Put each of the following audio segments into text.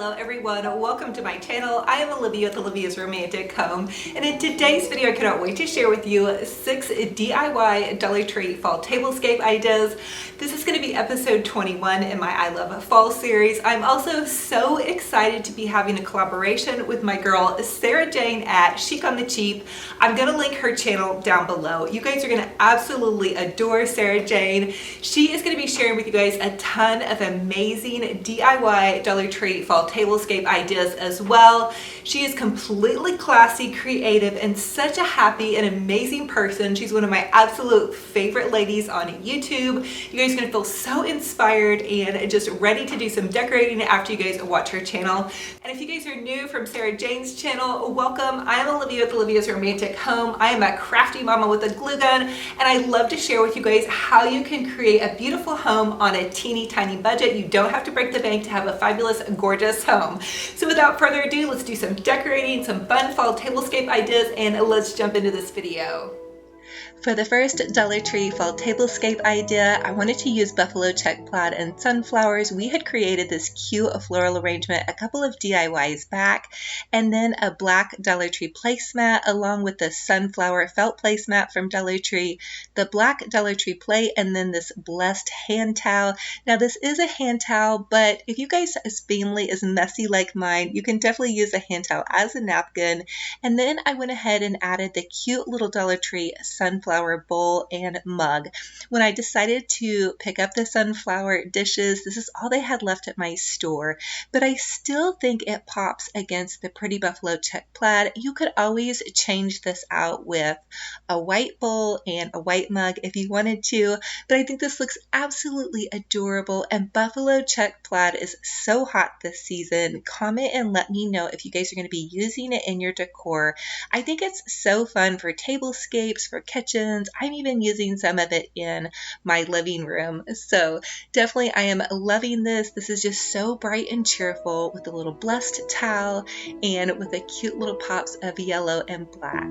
Hello everyone, welcome to my channel. I am Olivia with Olivia's Romantic Home, and in today's video I cannot wait to share with you 6 DIY Dollar Tree fall tablescape ideas. This is going to be episode 21 in my I Love Fall series. I'm also so excited to be having a collaboration with my girl Sarah Jane at Chic on the Cheap. I'm going to link her channel down below. You guys are going to absolutely adore Sarah Jane. She is going to be sharing with you guys a ton of amazing DIY Dollar Tree fall tablescape ideas as well. She is completely classy, creative, and such a happy and amazing person. She's one of my absolute favorite ladies on YouTube. You guys are going to feel so inspired and just ready to do some decorating after you guys watch her channel. And if you guys are new from Sarah Jane's channel, welcome. I am Olivia with Olivia's Romantic Home. I am a crafty mama with a glue gun, and I love to share with you guys how you can create a beautiful home on a teeny tiny budget. You don't have to break the bank to have a fabulous, gorgeous home. So without further ado, let's do some decorating, some fun fall tablescape ideas, and let's jump into this video. For the first Dollar Tree fall tablescape idea, I wanted to use buffalo check plaid and sunflowers. We had created this cute floral arrangement a couple of DIYs back, and then a black Dollar Tree placemat along with the sunflower felt placemat from Dollar Tree, the black Dollar Tree plate, and then this blessed hand towel. Now this is a hand towel, but if you guys' family is messy like mine, you can definitely use a hand towel as a napkin. And then I went ahead and added the cute little Dollar Tree sunflower bowl and mug. When I decided to pick up the sunflower dishes, this is all they had left at my store, but I still think it pops against the pretty buffalo check plaid. You could always change this out with a white bowl and a white mug if you wanted to, but I think this looks absolutely adorable, and buffalo check plaid is so hot this season. Comment and let me know if you guys are going to be using it in your decor. I think it's so fun for tablescapes, for kitchens. I'm even using some of it in my living room. So definitely I am loving this. This is just so bright and cheerful with a little blessed towel and with the cute little pops of yellow and black.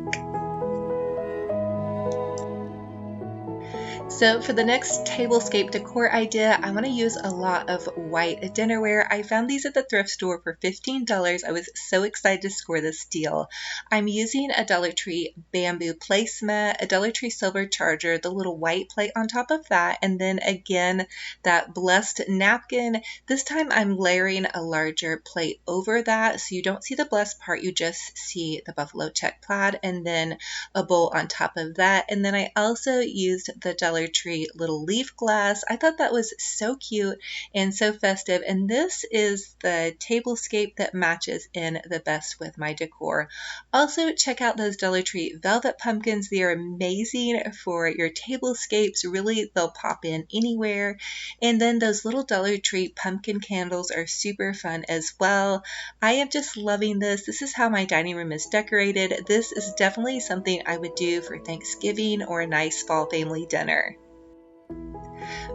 So for the next tablescape decor idea, I want to use a lot of white dinnerware. I found these at the thrift store for $15. I was so excited to score this deal. I'm using a Dollar Tree bamboo placemat, a Dollar Tree silver charger, the little white plate on top of that, and then again that blessed napkin. This time I'm layering a larger plate over that, so you don't see the blessed part, you just see the buffalo check plaid, and then a bowl on top of that. And then I also used the Dollar Tree little leaf glass. I thought that was so cute and so festive, and this is the tablescape that matches in the best with my decor. Also, check out those Dollar Tree velvet pumpkins. They are amazing for your tablescapes. Really, they'll pop in anywhere. And then those little Dollar Tree pumpkin candles are super fun as well. I am just loving this. This is how my dining room is decorated. This is definitely something I would do for Thanksgiving or a nice fall family dinner.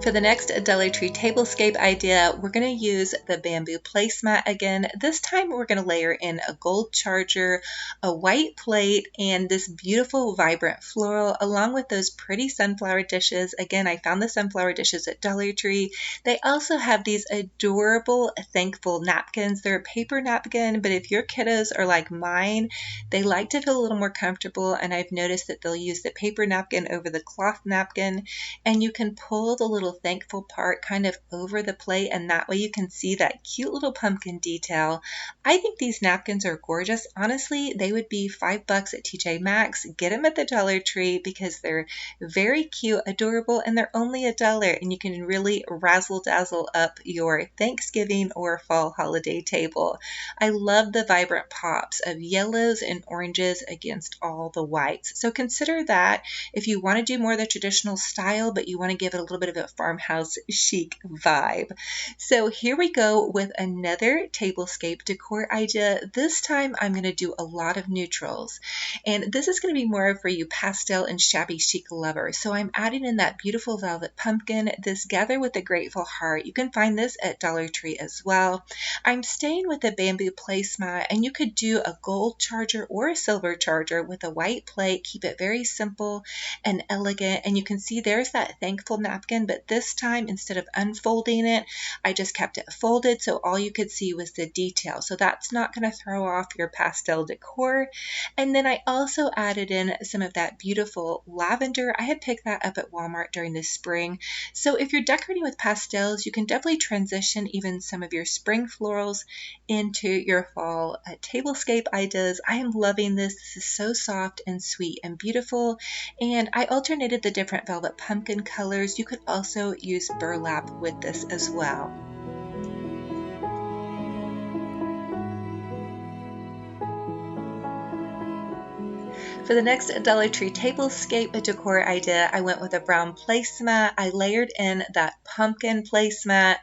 For the next Dollar Tree tablescape idea, we're going to use the bamboo placemat again. This time we're going to layer in a gold charger, a white plate, and this beautiful vibrant floral along with those pretty sunflower dishes. Again, I found the sunflower dishes at Dollar Tree. They also have these adorable thankful napkins. They're a paper napkin, but if your kiddos are like mine, they like to feel a little more comfortable, and I've noticed that they'll use the paper napkin over the cloth napkin, and you can pull the little thankful part kind of over the plate, and that way you can see that cute little pumpkin detail. I think these napkins are gorgeous. Honestly, they would be $5 at TJ Maxx. Get them at the Dollar Tree because they're very cute, adorable, and they're only $1, and you can really razzle dazzle up your Thanksgiving or fall holiday table. I love the vibrant pops of yellows and oranges against all the whites. So consider that if you want to do more of the traditional style, but you want to give it a little bit of a farmhouse chic vibe. So here we go with another tablescape decor idea. This time I'm going to do a lot of neutrals, and this is going to be more for you pastel and shabby chic lovers. So I'm adding in that beautiful velvet pumpkin, this Gather with a Grateful Heart. You can find this at Dollar Tree as well. I'm staying with the bamboo placemat, and you could do a gold charger or a silver charger with a white plate. Keep it very simple and elegant, and you can see there's that thankful napkin pumpkin, but this time instead of unfolding it, I just kept it folded so all you could see was the detail. So that's not going to throw off your pastel decor. And then I also added in some of that beautiful lavender. I had picked that up at Walmart during the spring. So if you're decorating with pastels, you can definitely transition even some of your spring florals into your fall tablescape ideas. I am loving this. This is so soft and sweet and beautiful. And I alternated the different velvet pumpkin colors. You could also use burlap with this as well. For the next Dollar Tree tablescape decor idea, I went with a brown placemat. I layered in that pumpkin placemat,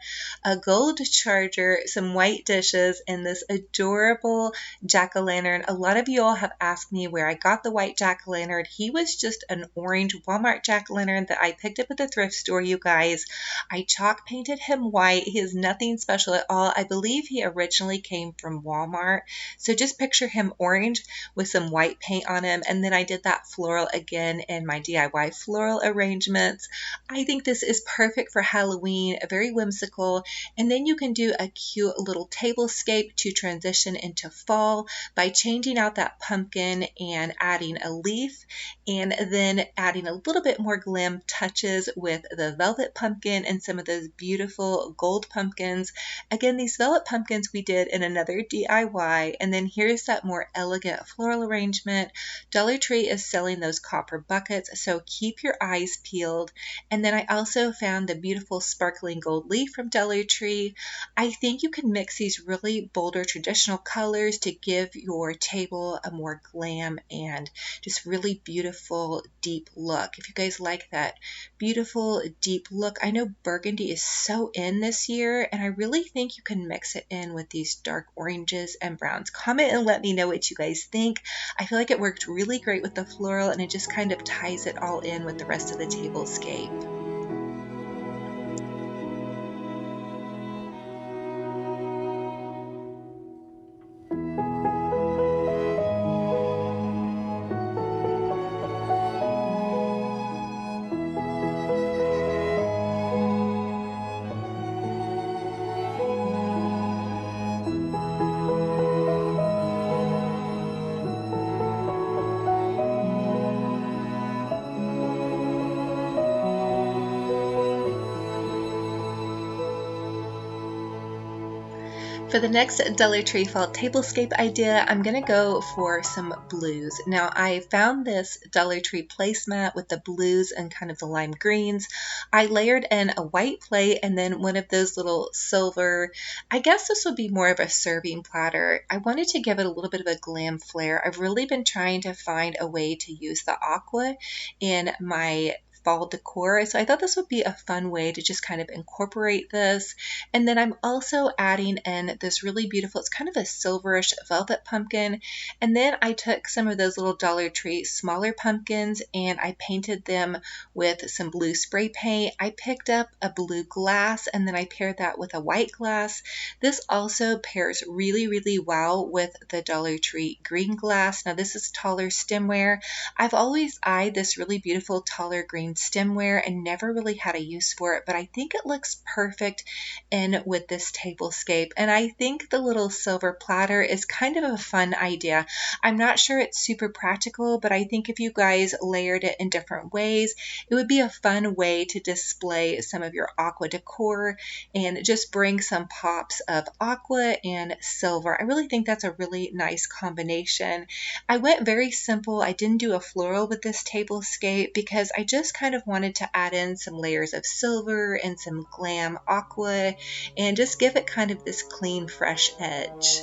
a gold charger, some white dishes, and this adorable jack-o'-lantern. A lot of you all have asked me where I got the white jack-o'-lantern. He was just an orange Walmart jack-o'-lantern that I picked up at the thrift store, you guys. I chalk painted him white. He is nothing special at all. I believe he originally came from Walmart. So just picture him orange with some white paint on him. And then I did that floral again in my DIY floral arrangements. I think this is perfect for Halloween, very whimsical. And then you can do a cute little tablescape to transition into fall by changing out that pumpkin and adding a leaf, and then adding a little bit more glam touches with the velvet pumpkin and some of those beautiful gold pumpkins. Again, these velvet pumpkins we did in another DIY. And then here's that more elegant floral arrangement. Dollar Tree is selling those copper buckets, so keep your eyes peeled. And then I also found the beautiful sparkling gold leaf from Dollar Tree. I think you can mix these really bolder traditional colors to give your table a more glam and just really beautiful deep look. If you guys like that beautiful deep look, I know burgundy is so in this year, and I really think you can mix it in with these dark oranges and browns. Comment and let me know what you guys think. I feel like it worked really great with the floral, and it just kind of ties it all in with the rest of the tablescape. For the next Dollar Tree fall tablescape idea, I'm going to go for some blues. Now, I found this Dollar Tree placemat with the blues and kind of the lime greens. I layered in a white plate and then one of those little silver, I guess this would be more of a serving platter. I wanted to give it a little bit of a glam flair. I've really been trying to find a way to use the aqua in my fall decor. So I thought this would be a fun way to just kind of incorporate this. And then I'm also adding in this really beautiful, it's kind of a silverish velvet pumpkin. And then I took some of those little Dollar Tree smaller pumpkins and I painted them with some blue spray paint. I picked up a blue glass and then I paired that with a white glass. This also pairs really, really well with the Dollar Tree green glass. Now this is taller stemware. I've always eyed this really beautiful taller green stemware and never really had a use for it, but I think it looks perfect in with this tablescape. And I think the little silver platter is kind of a fun idea. I'm not sure it's super practical, but I think if you guys layered it in different ways, it would be a fun way to display some of your aqua decor and just bring some pops of aqua and silver. I really think that's a really nice combination. I went very simple. I didn't do a floral with this tablescape because I just kind of wanted to add in some layers of silver and some glam aqua and just give it kind of this clean, fresh edge.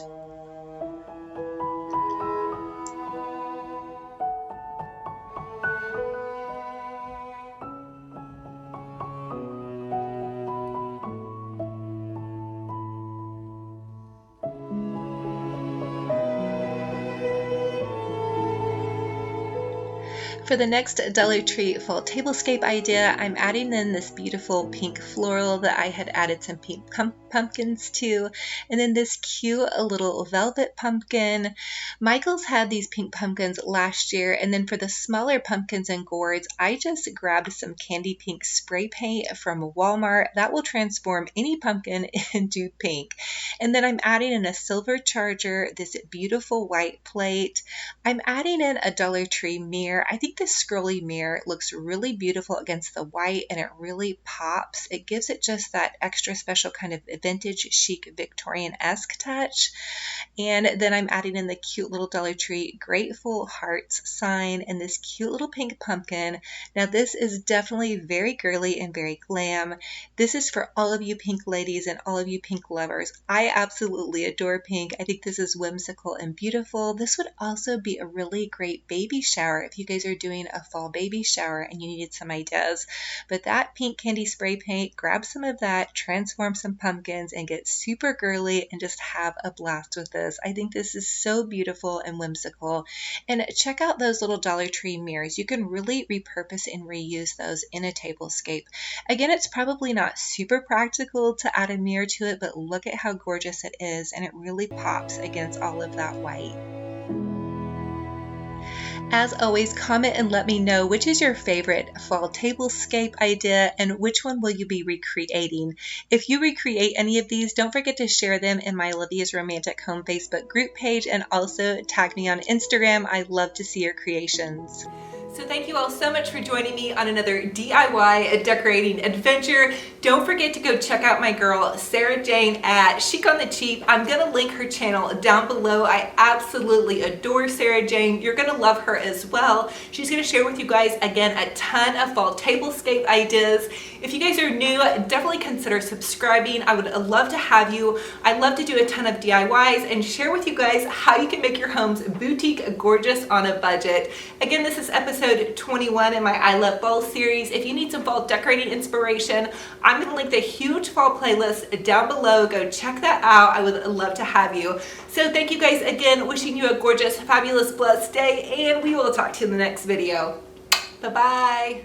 For the next Dollar Tree fall tablescape idea, I'm adding in this beautiful pink floral that I had added some pink pumpkins too. And then this cute little velvet pumpkin. Michael's had these pink pumpkins last year, and then for the smaller pumpkins and gourds, I just grabbed some candy pink spray paint from Walmart. That will transform any pumpkin into pink. And then I'm adding in a silver charger, this beautiful white plate. I'm adding in a Dollar Tree mirror. I think this scrolly mirror looks really beautiful against the white, and it really pops. It gives it just that extra special kind of vintage chic Victorian-esque touch. And then I'm adding in the cute little Dollar Tree Grateful Hearts sign and this cute little pink pumpkin. Now this is definitely very girly and very glam. This is for all of you pink ladies and all of you pink lovers. I absolutely adore pink. I think this is whimsical and beautiful. This would also be a really great baby shower if you guys are doing a fall baby shower and you needed some ideas. But that pink candy spray paint, grab some of that, transform some pumpkins, and get super girly and just have a blast with this. I think this is so beautiful and whimsical. And check out those little Dollar Tree mirrors. You can really repurpose and reuse those in a tablescape. Again, it's probably not super practical to add a mirror to it, but look at how gorgeous it is, and it really pops against all of that white. As always, comment and let me know which is your favorite fall tablescape idea and which one will you be recreating. If you recreate any of these, don't forget to share them in my Olivia's Romantic Home Facebook group page and also tag me on Instagram. I love to see your creations. So thank you all so much for joining me on another DIY decorating adventure. Don't forget to go check out my girl Sarah Jane at Chic on the Cheap. I'm gonna link her channel down below. I absolutely adore Sarah Jane. You're gonna love her as well. She's gonna share with you guys again a ton of fall tablescape ideas. If you guys are new, definitely consider subscribing. I would love to have you. I love to do a ton of DIYs and share with you guys how you can make your homes boutique gorgeous on a budget. Again, this is episode 21 in my I Love Fall series. If you need some fall decorating inspiration, I'm going to link the huge fall playlist down below. Go check that out. I would love to have you. So thank you guys again. Wishing you a gorgeous, fabulous, blessed day, and we will talk to you in the next video. Bye-bye.